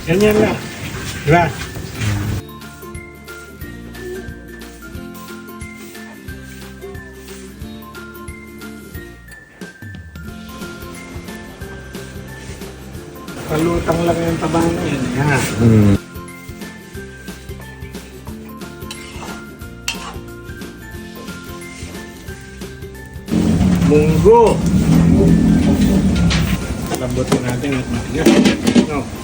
Ganyan lang. Diba? Palutang lang yung tabang na yun. Yan. Munggo. Lambutin natin at matigas. No.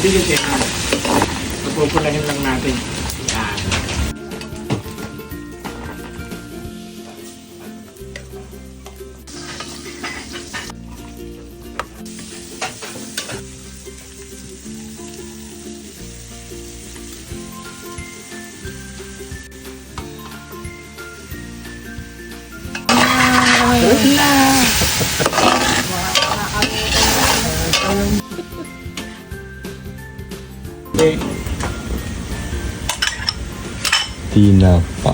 Hindi yan. Pupulahin lang natin. Yan. Okay. Tinapa.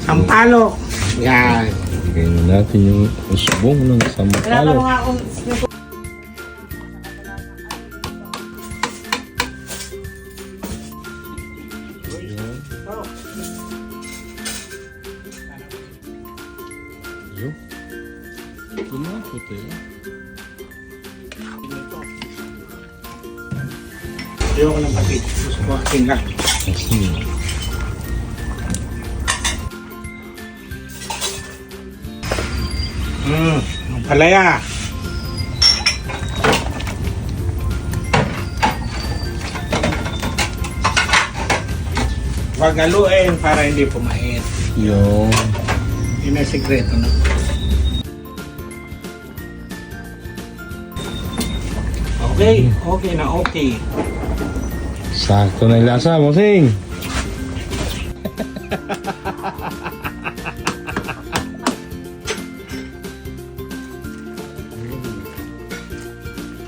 Sampalok. Yan. Ganyan natin yung usbong ng sampalok. Yo. Gumapot eh. Ayoko ng pati. Gusto ko akin lang. Kasi Ang palaya. Huwag haluin para hindi pumait. yung Yun ang sikreto na. Okay, okay na okay. sakto na yung lasa, Mosing.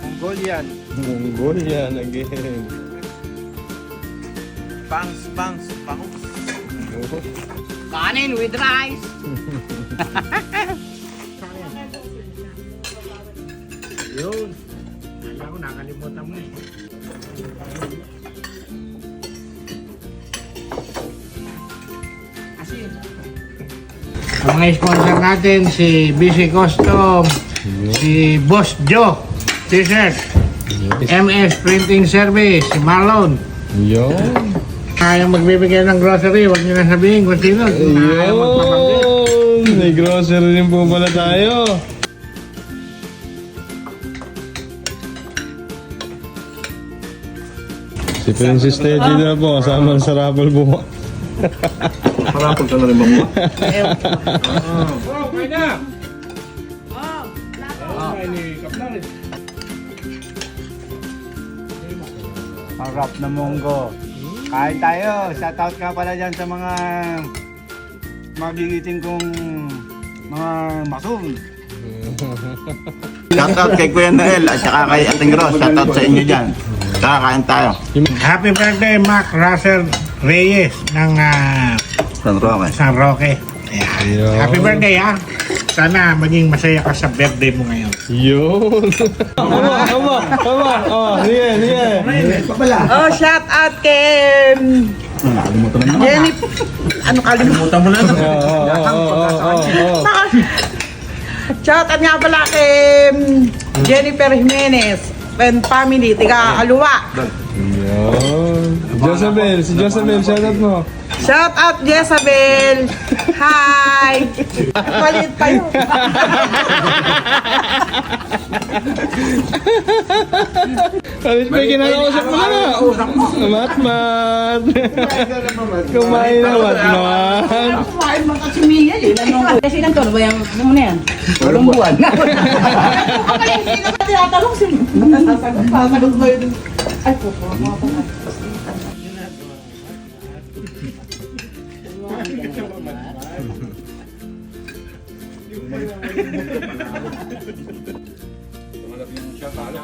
Mongolian. Mongolian again. Bangs, bangs, bangus. Kanin with rice. Yun. Kaya ko nakalimutan mo eh. Ang mga sponsor natin, si BC Custom, si Boss Joe T-shirt, MS Printing Service, si Marlon. Yo. Kayang magbibigay ng grocery, huwag nyo na sabihin kung sino. Ayaw magpapanggit. Yun. May grocery rin po pala tayo. Si Princess Teddy na po, kasama sa raffle buwan. Harapon ka na rin mo. Oh, kaya na! Oh, Harap na monggo. Kain tayo. Shoutout ka pala dyan sa mga magigiting kong mga masun. Shoutout kay Kuya Noel at saka kay Ating Ross. Shoutout sa inyo dyan. Kakain tayo. Happy birthday, Mac Russell Reyes ng San Roque. San Roque. Ayan. Yo. Happy birthday, ha! Sana maging masaya ka sa birthday mo ngayon. Yun. Ama. Oh, niya. oh, shout out kay Nakalimutan na naman. Jenny. Ano kalimutan mo na? Shout out nga pala kay Jennifer Jimenez and family, tiga Aluwa. Yun. Josabel, si Josabel, shoutout mo. Shout out Jezabel. Hi. Maliit pa yun. Alis pa yung kinakausap mo na. Matmat. Kumain na matmat. Ay, mga si Mia. Kasi ilang taon ba yung ano mo na yan? Walang buwan. Hindi ka pa tinatanong si Sasagot mo yun. Ay, po. Tumalab yung siya, pala.